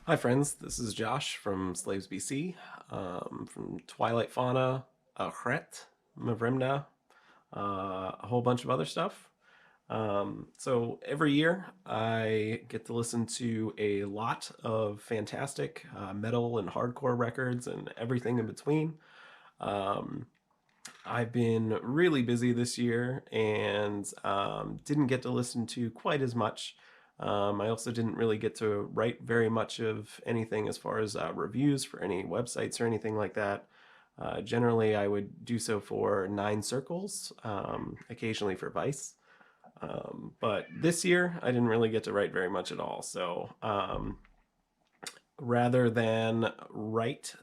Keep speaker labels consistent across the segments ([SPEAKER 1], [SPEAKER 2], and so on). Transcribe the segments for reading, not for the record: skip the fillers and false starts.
[SPEAKER 1] Hi friends, this is Josh from Slaves BC, from Twilight Fauna, Vrth, Mavrimna, a whole bunch of other stuff. So every year I get to listen to a lot of fantastic metal and hardcore records and everything in between. Um, I've been really busy this year and didn't get to listen to quite as much. I also didn't really get to write very much of anything as far as reviews for any websites or anything like that. Generally, I would do so for Nine Circles, occasionally for Vice. But this year, I didn't really get to write very much at all. So rather than write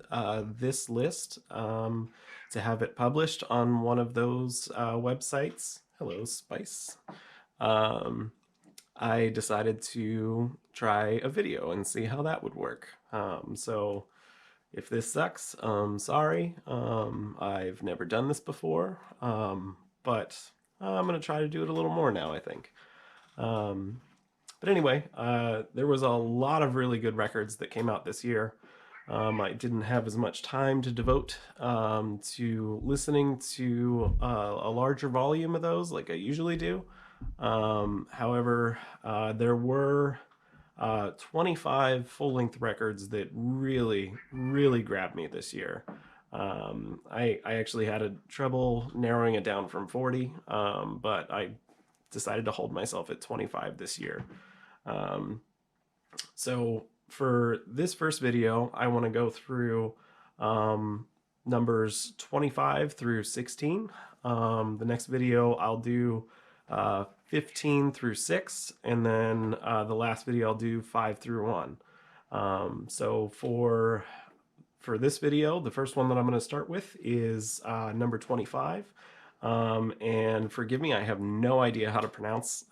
[SPEAKER 1] this list to have it published on one of those websites. Hello, Spice. Um, I decided to try a video and see how that would work. So if this sucks, sorry. I've never done this before, but I'm going to try to do it a little more now, I think. Um, but anyway, there was a lot of really good records that came out this year. I didn't have as much time to devote to listening to a larger volume of those like I usually do. However, there were 25 full-length records that really, really grabbed me this year. I actually had a trouble narrowing it down from 40, but I decided to hold myself at 25 this year. Um, so for this first video, I want to go through numbers 25 through 16. The next video I'll do 15 through 6, and then the last video I'll do 5 through 1. So for this video, the first one that I'm going to start with is number 25. And forgive me, I have no idea how to pronounce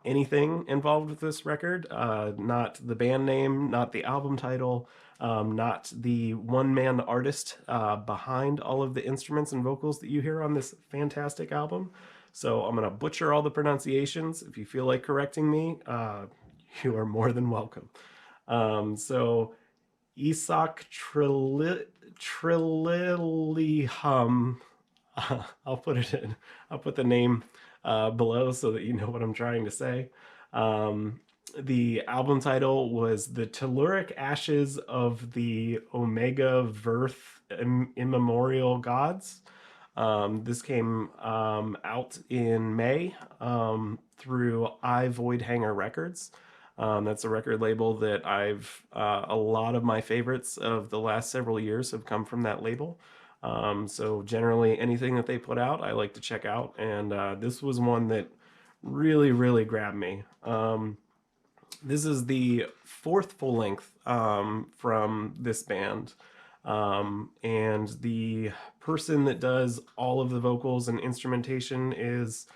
[SPEAKER 1] anything involved with this record. Not the band name, not the album title, not the one-man artist behind all of the instruments and vocals that you hear on this fantastic album. So I'm going to butcher all the pronunciations. If you feel like correcting me, you are more than welcome. So Esoctrilihum. I'll put it in. I'll put the name below so that you know what I'm trying to say. The album title was "The Telluric Ashes of the Omega Vrth Immemorial Gods." This came out in May through Voidhanger Records. That's a record label that a lot of my favorites of the last several years have come from that label. So generally anything that they put out, I like to check out. And this was one that really, really grabbed me. This is the fourth full length from this band. And the person that does all of the vocals and instrumentation is,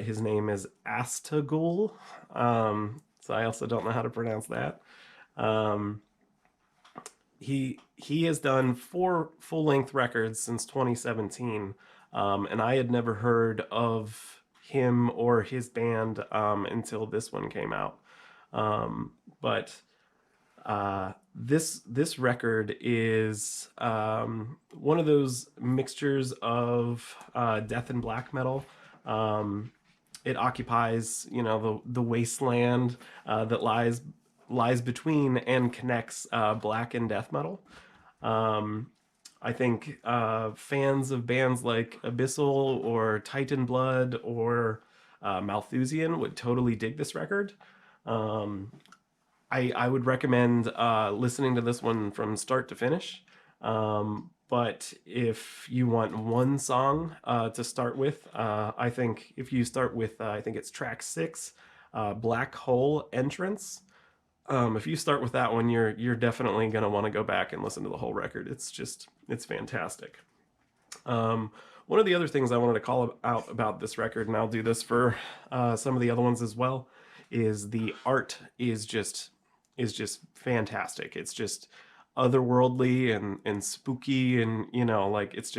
[SPEAKER 1] his name is Astagul. So I also don't know how to pronounce that. He has done 4 full-length records since 2017, and I had never heard of him or his band until this one came out. But this record is one of those mixtures of death and black metal. It occupies, the wasteland that lies between and connects black and death metal. I think fans of bands like Abyssal or Titan Blood or Malthusian would totally dig this record. I would recommend listening to this one from start to finish. But if you want one song to start with, I think if you start with, I think it's track 6, Black Hole Entrance. If you start with that one, you're definitely going to want to go back and listen to the whole record. It's fantastic. One of the other things I wanted to call out about this record, and I'll do this for some of the other ones as well, is the art is just fantastic. It's just otherworldly and spooky, and like it's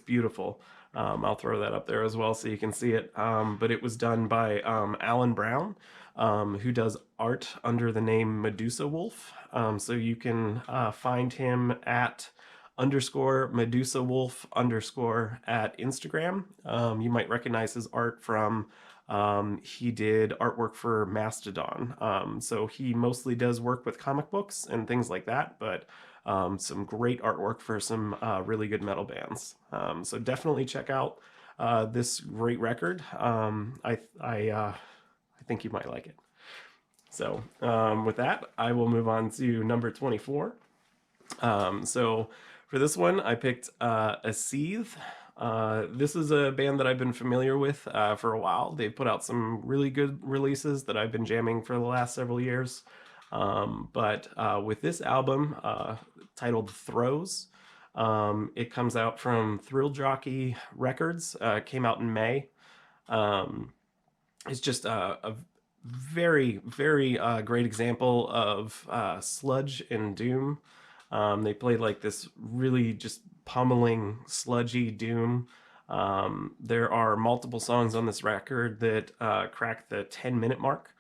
[SPEAKER 1] beautiful. I'll throw that up there as well so you can see it. But it was done by Alan Brown, who does art under the name Medusa Wolf. So you can find him at _Medusa Wolf _ at Instagram. You might recognize his art from he did artwork for Mastodon. So he mostly does work with comic books and things like that, but some great artwork for some really good metal bands. So definitely check out this great record. I think you might like it. So with that, I will move on to number 24. So for this one, I picked Aseethe. This is a band that I've been familiar with for a while. They've put out some really good releases that I've been jamming for the last several years. But with this album titled Throes, it comes out from Jockey Records, came out in May. It's just a very, very great example of sludge and doom. They played like this really just pummeling, sludgy doom. There are multiple songs on this record that crack the 10-minute mark.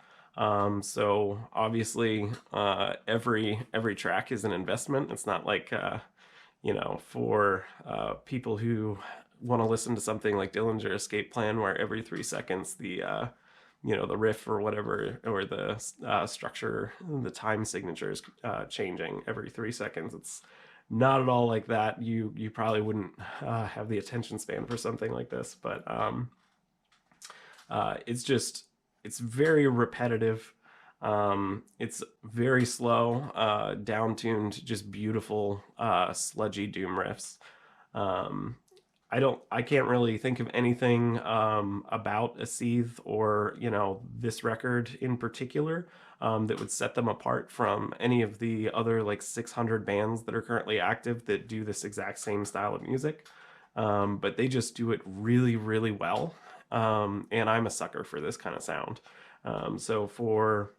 [SPEAKER 1] So obviously, every track is an investment. It's not like for people who want to listen to something like Dillinger Escape Plan, where every 3 seconds the the riff or whatever, or the structure, the time signature is changing every 3 seconds. It's not at all like that. You probably wouldn't have the attention span for something like this, but it's very repetitive. It's very slow, down-tuned, just beautiful, sludgy doom riffs. I can't really think of anything about Aseethe or this record in particular that would set them apart from any of the other like 600 bands that are currently active that do this exact same style of music. But they just do it really, really well. And I'm a sucker for this kind of sound. So for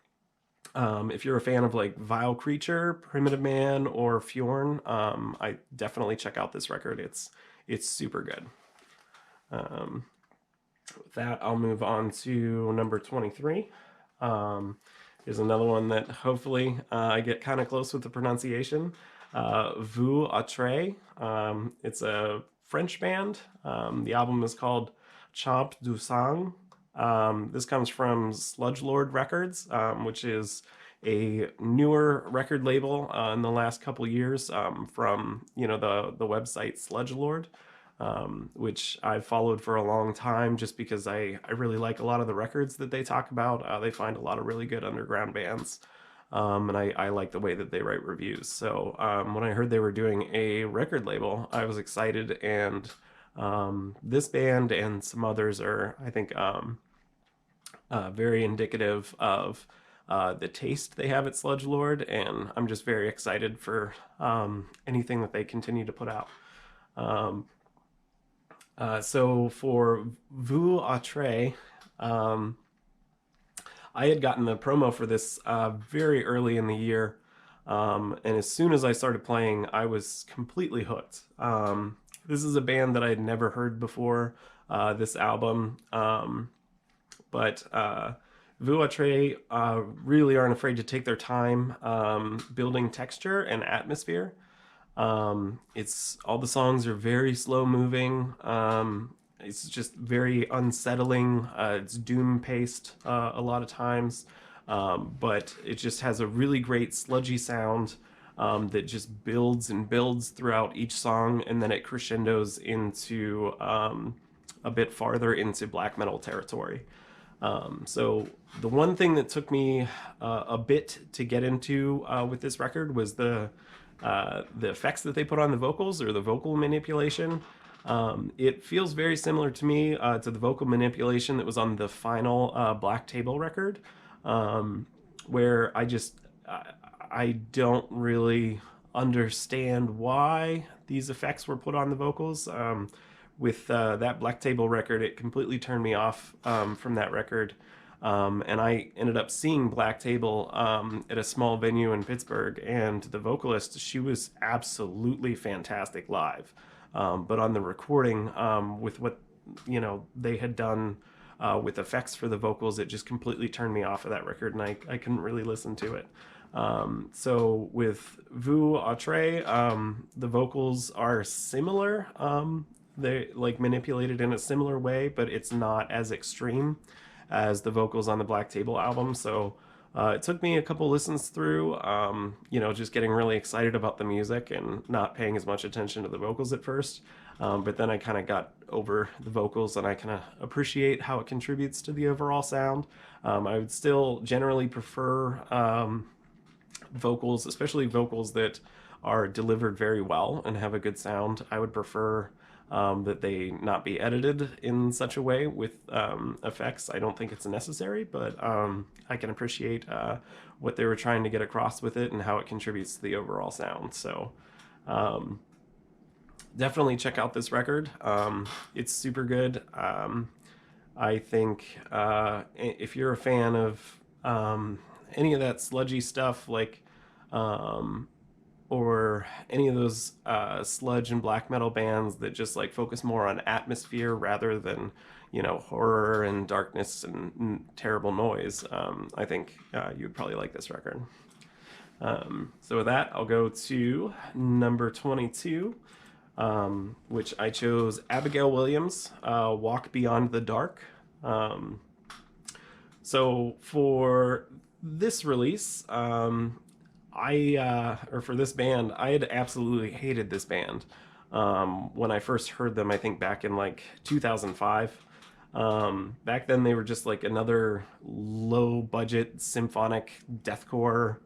[SPEAKER 1] if you're a fan of like Vile Creature, Primitive Man, or Fjorn, I definitely check out this record. It's super good. With that, I'll move on to number 23. Here's another one that hopefully I get kind of close with the pronunciation. Vous, Autres. It's a French band. The album is called Champ du Sang. This comes from Sludgelord Records, which is a newer record label in the last couple years from the website Sludgelord, which I've followed for a long time just because I really like a lot of the records that they talk about. They find a lot of really good underground bands, and I like the way that they write reviews. So when I heard they were doing a record label, I was excited, and this band and some others are, I think, very indicative of the taste they have at Sludgelord, and I'm just very excited for anything that they continue to put out. So for Vous, Autres, I had gotten the promo for this very early in the year, and as soon as I started playing, I was completely hooked. This is a band that I had never heard before this album, but Vous, Autres really aren't afraid to take their time building texture and atmosphere. It's all the songs are very slow moving. It's just very unsettling. It's doom paced a lot of times, but it just has a really great sludgy sound that just builds and builds throughout each song, and then it crescendos into a bit farther into black metal territory. So the one thing that took me a bit to get into with this record was the effects that they put on the vocals, or the vocal manipulation. It feels very similar to me to the vocal manipulation that was on the final Black Table record, where I don't really understand why these effects were put on the vocals. With that Black Table record, it completely turned me off from that record. And I ended up seeing Black Table at a small venue in Pittsburgh, and the vocalist, she was absolutely fantastic live. But on the recording, with what they had done with effects for the vocals, it just completely turned me off of that record, and I couldn't really listen to it. So with Vous, Autres, the vocals are similar. They like manipulated in a similar way, but it's not as extreme as the vocals on the Black Table album. So it took me a couple listens through, just getting really excited about the music and not paying as much attention to the vocals at first. But then I kind of got over the vocals, and I kind of appreciate how it contributes to the overall sound. I would still generally prefer vocals, especially vocals that are delivered very well and have a good sound. I would prefer that they not be edited in such a way with effects. I don't think it's necessary, but I can appreciate what they were trying to get across with it and how it contributes to the overall sound. So definitely check out this record. It's super good. I think if you're a fan of any of that sludgy stuff, like or any of those sludge and black metal bands that just like focus more on atmosphere rather than horror and darkness and terrible noise, I think you'd probably like this record. So with that, I'll go to number 22, which I chose Abigail Williams, Walk Beyond the Dark. So for this release, or for this band, I had absolutely hated this band when I first heard them. I think back in like 2005. Back then, they were just like another low-budget symphonic deathcore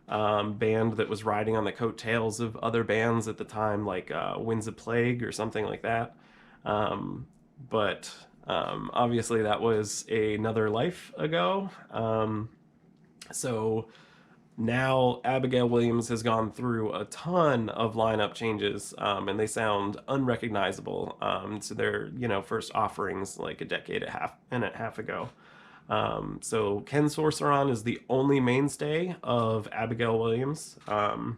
[SPEAKER 1] band that was riding on the coattails of other bands at the time, like Winds of Plague or something like that. But obviously, that was another life ago. So now Abigail Williams has gone through a ton of lineup changes, and they sound unrecognizable to their first offerings like a decade and a half ago. So Ken Sorceron is the only mainstay of Abigail Williams from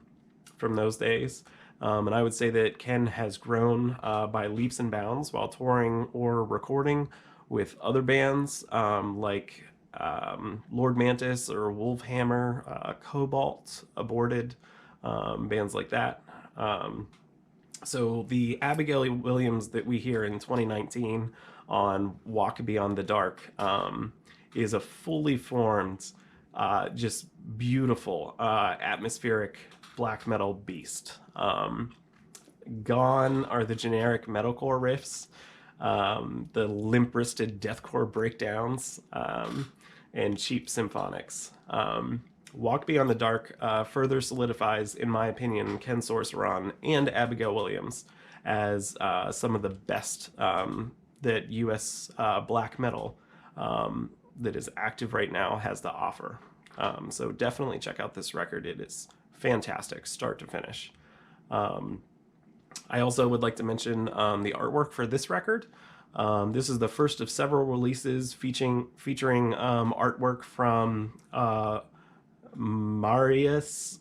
[SPEAKER 1] those days. And I would say that Ken has grown by leaps and bounds while touring or recording with other bands like Lord Mantis or Wolfhammer, Cobalt, Aborted, bands like that. So the Abigail Williams that we hear in 2019 on Walk Beyond the Dark is a fully formed, just beautiful, atmospheric black metal beast. Gone are the generic metalcore riffs, the limp-wristed deathcore breakdowns, and cheap symphonics. Walk Beyond the Dark further solidifies, in my opinion, Ken Sorceron and Abigail Williams as some of the best that US black metal that is active right now has to offer. So definitely check out this record. It is fantastic, start to finish. I also would like to mention the artwork for this record. This is the first of several releases featuring artwork from Mariusz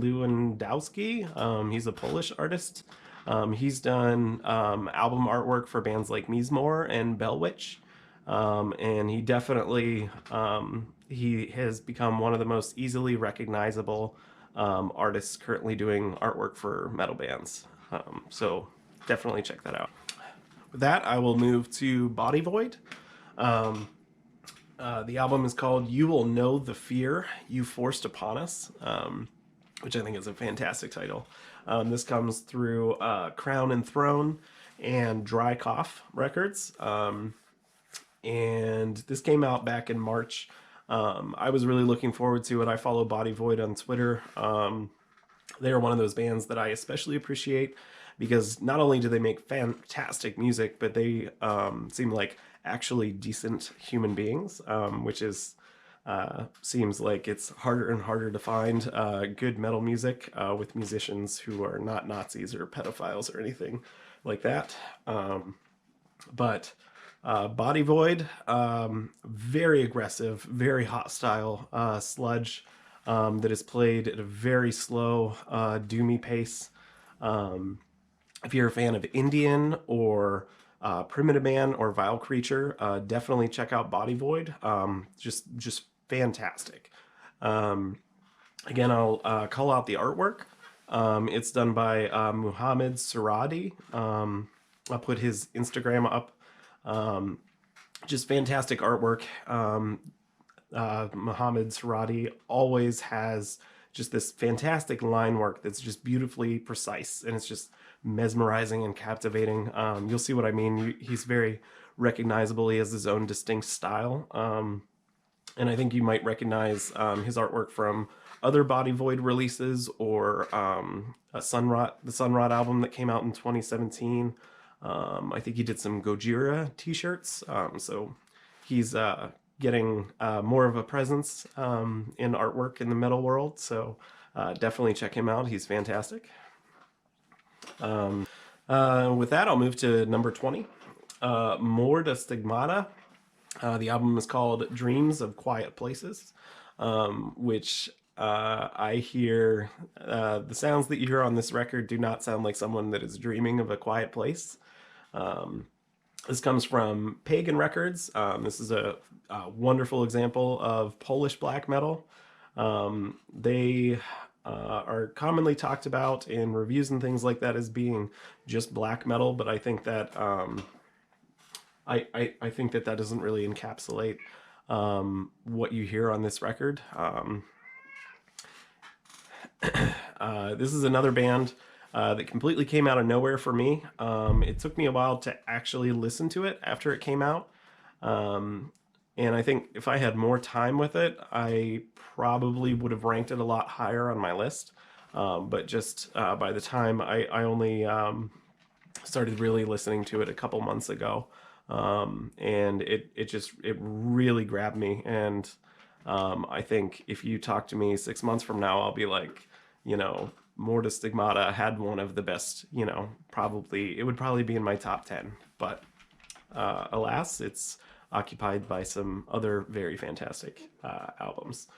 [SPEAKER 1] Lewandowski. He's a Polish artist. He's done album artwork for bands like Mizmor and Bellwitch. And he definitely he has become one of the most easily recognizable artists currently doing artwork for metal bands. So definitely check that out. With that, I will move to Body Void. The album is called You Will Know the Fear You Forced Upon Us, which I think is a fantastic title. This comes through Crown and Throne and Dry Cough Records. And this came out back in March. I was really looking forward to it. I follow Body Void on Twitter. They are one of those bands that I especially appreciate because not only do they make fantastic music, but they seem like actually decent human beings, which is seems like it's harder and harder to find good metal music with musicians who are not Nazis or pedophiles or anything like that. But Body Void, very aggressive, very hostile sludge that is played at a very slow, doomy pace. If you're a fan of Indian or Primitive Man or Vile Creature, definitely check out Body Void. Just fantastic. Again, I'll call out the artwork. It's done by Muhammad Suradi. I'll put his Instagram up. Just fantastic artwork. Muhammad Suradi always has just this fantastic line work that's just beautifully precise, and it's just mesmerizing and captivating. You'll see what I mean. He's very recognizable. He has his own distinct style. And I think you might recognize his artwork from other Body Void releases, or the Sunrot album that came out in 2017. I think he did some Gojira t-shirts. So he's getting more of a presence in artwork in the metal world. So definitely check him out. He's fantastic. With that, I'll move to number 20. Mord'a'Stigmata. The album is called Dreams of Quiet Places, which I hear, the sounds that you hear on this record do not sound like someone that is dreaming of a quiet place. This comes from Pagan Records. This is a wonderful example of Polish black metal. They are commonly talked about in reviews and things like that as being just black metal, but I think that I think that doesn't really encapsulate what you hear on this record. This is another band that completely came out of nowhere for me. It took me a while to actually listen to it after it came out. And I think if I had more time with it, I probably would have ranked it a lot higher on my list. But just by the time I only started really listening to it a couple months ago. And it really grabbed me. And I think if you talk to me 6 months from now, I'll be like, Mord'a'Stigmata had one of the best, it would probably be in my top 10. But alas, it's occupied by some other very fantastic albums.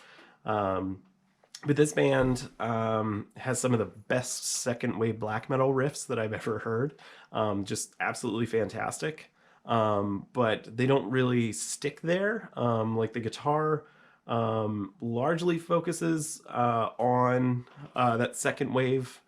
[SPEAKER 1] But this band has some of the best second wave black metal riffs that I've ever heard. Just absolutely fantastic. But they don't really stick there. Like the guitar largely focuses on that second wave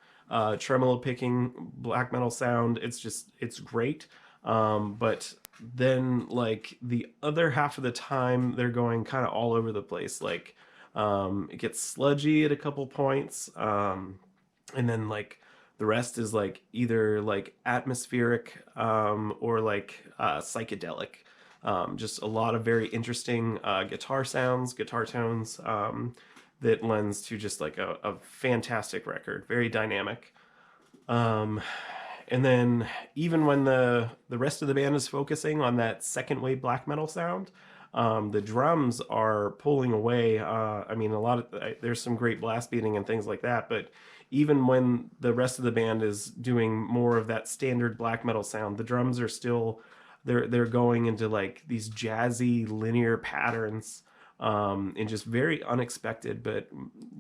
[SPEAKER 1] tremolo picking black metal sound. It's great. But then like the other half of the time they're going kind of all over the place. Like it gets sludgy at a couple points. And then like the rest is like either like atmospheric or like psychedelic. Just a lot of very interesting guitar sounds, guitar tones that lends to just like a fantastic record, very dynamic. And then even when the rest of the band is focusing on that second wave black metal sound, the drums are pulling away. I mean, there's some great blast beating and things like that, but even when the rest of the band is doing more of that standard black metal sound, the drums are still, they're going into like these jazzy linear patterns in just very unexpected but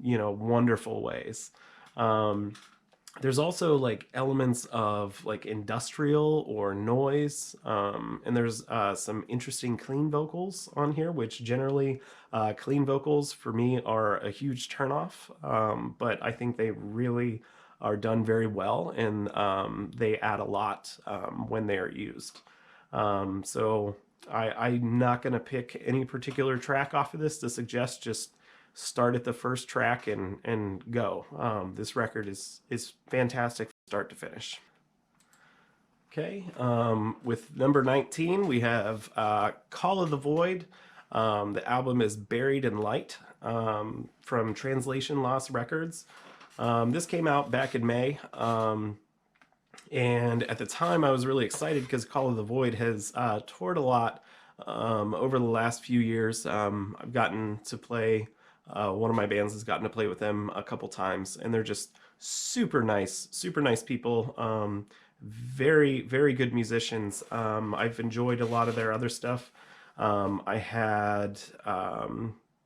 [SPEAKER 1] wonderful ways. There's also like elements of like industrial or noise, and there's some interesting clean vocals on here, which generally clean vocals for me are a huge turnoff, but I think they really are done very well, and they add a lot when they are used. So I'm not going to pick any particular track off of this to suggest, just start at the first track and go. This record is fantastic from start to finish. Okay, with number 19, we have Call of the Void. The album is Buried in Light from Translation Lost Records. This came out back in May. And at the time, I was really excited because Call of the Void has toured a lot over the last few years. I've gotten to play, one of my bands has gotten to play with them a couple times, and they're just super nice people. Very, very good musicians. I've enjoyed a lot of their other stuff. I had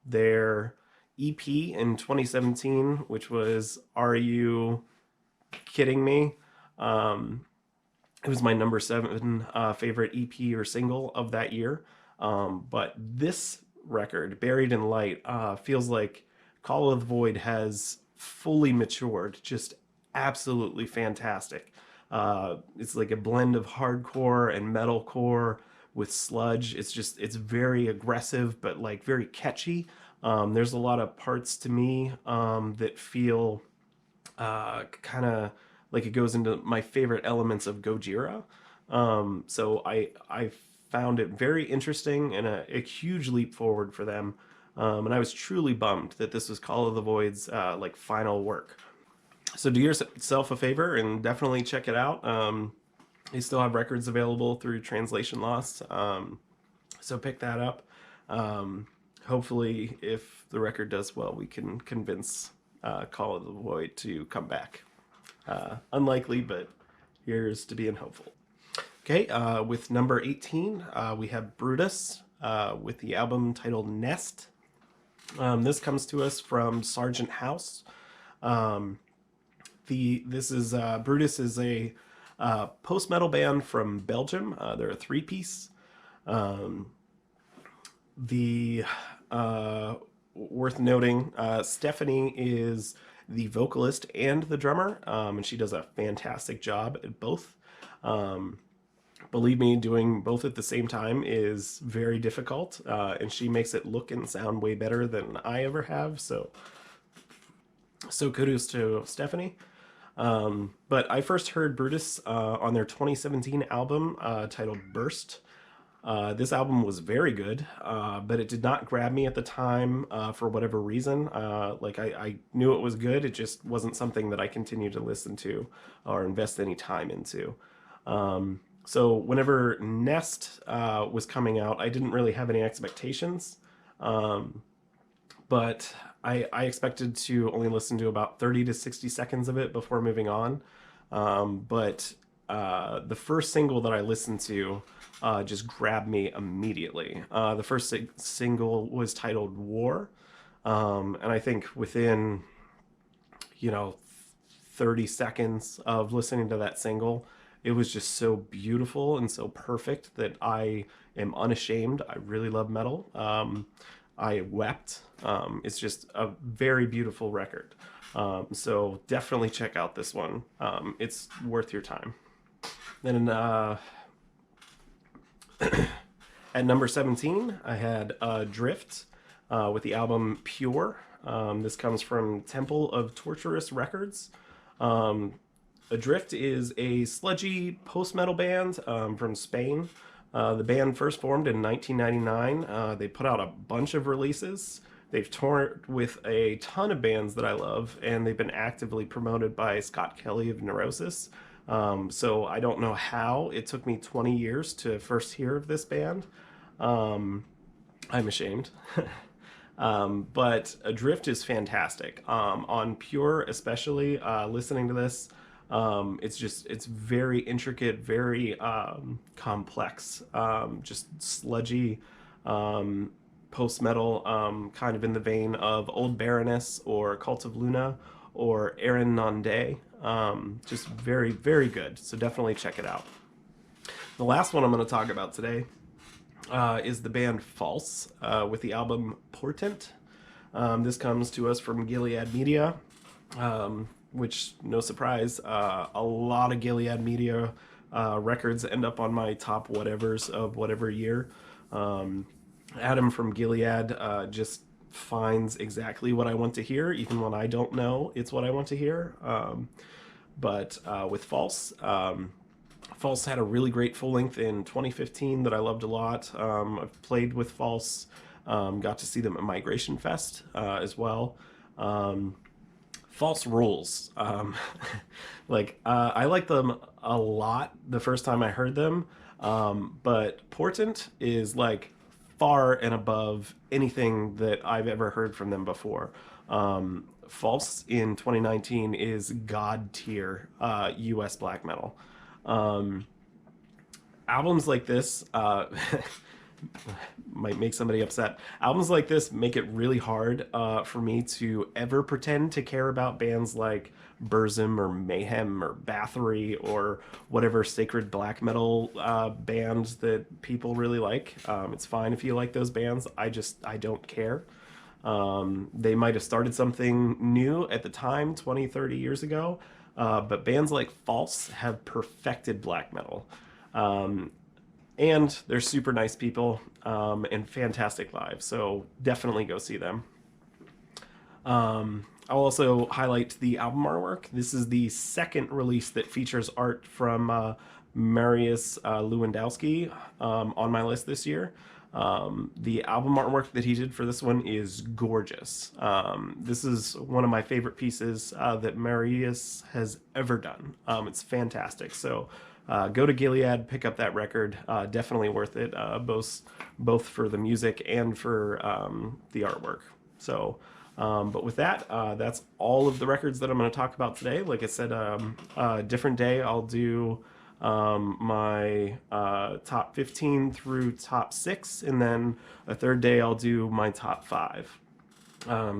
[SPEAKER 1] their EP in 2017, which was Are You Kidding Me? It was my number 7 favorite EP or single of that year. But this record, Buried in Light, feels like Call of the Void has fully matured. Just absolutely fantastic. It's like a blend of hardcore and metalcore with sludge. It's very aggressive, but like very catchy. There's a lot of parts to me that feel kind of like it goes into my favorite elements of Gojira. So I found it very interesting and a huge leap forward for them. And I was truly bummed that this was Call of the Void's like final work. So do yourself a favor and definitely check it out. They still have records available through Translation Lost, so pick that up. Hopefully, if the record does well, we can convince Call of the Void to come back. Unlikely, but here's to being hopeful. Okay, with number 18, we have Brutus with the album titled Nest. This comes to us from Sargent House. Brutus is a post-metal band from Belgium. They're a three-piece. Worth noting, Stephanie is the vocalist and the drummer, and she does a fantastic job at both. Believe me, doing both at the same time is very difficult, and she makes it look and sound way better than I ever have. So kudos to Stephanie. But I first heard Brutus on their 2017 album titled Burst. This album was very good, but it did not grab me at the time for whatever reason. I knew it was good, it just wasn't something that I continued to listen to or invest any time into. So whenever Nest was coming out, I didn't really have any expectations, but I expected to only listen to about 30 to 60 seconds of it before moving on. But the first single that I listened to just grabbed me immediately. The first single was titled War. And I think within, 30 seconds of listening to that single, it was just so beautiful and so perfect that I am unashamed. I really love metal. I wept. It's just a very beautiful record. So definitely check out this one. It's worth your time. Then at number 17, I had Adrift with the album Pure. This comes from Temple of Torturous Records. Adrift is a sludgy post-metal band from Spain. The band first formed in 1999. They put out a bunch of releases. They've toured with a ton of bands that I love, and they've been actively promoted by Scott Kelly of Neurosis. So I don't know how it took me 20 years to first hear of this band. I'm ashamed. But Adrift is fantastic. On Pure especially, listening to this, it's very intricate, very complex, just sludgy, post-metal, kind of in the vein of Old Baroness or Cult of Luna or Aaron Nonday. Just very, very good. So definitely check it out. The last one I'm going to talk about today is the band False with the album Portent. This comes to us from Gilead Media, which, no surprise, a lot of Gilead Media records end up on my top whatevers of whatever year. Adam from Gilead just finds exactly what I want to hear, even when I don't know it's what I want to hear. But with False, False had a really great full length in 2015 that I loved a lot. I've played with False, got to see them at Migration Fest as well. False rules. I like them a lot the first time I heard them, but Portent is like far and above anything that I've ever heard from them before. False in 2019 is god tier US black metal. Albums like this, might make somebody upset. Albums like this make it really hard for me to ever pretend to care about bands like Burzum or Mayhem or Bathory or whatever sacred black metal band that people really like. It's fine if you like those bands. I don't care. They might have started something new at the time, 20, 30 years ago, but bands like False have perfected black metal. And they're super nice people and fantastic live, so definitely go see them. I'll also highlight the album artwork. This is the second release that features art from Mariusz Lewandowski on my list this year. The album artwork that he did for this one is gorgeous. This is one of my favorite pieces that Mariusz has ever done. It's fantastic. So go to Gilead, pick up that record. Definitely worth it, both for the music and for the artwork. So, but with that, that's all of the records that I'm going to talk about today. Like I said, a different day I'll do my top 15 through top 6, and then a third day I'll do my top 5.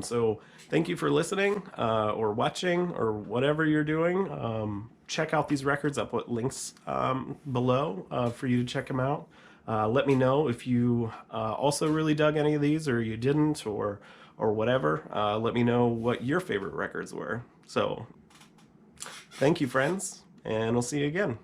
[SPEAKER 1] So thank you for listening or watching or whatever you're doing. Check out these records. I'll put links below for you to check them out. Let me know if you also really dug any of these or you didn't or whatever. Let me know what your favorite records were. So thank you, friends, and I'll see you again.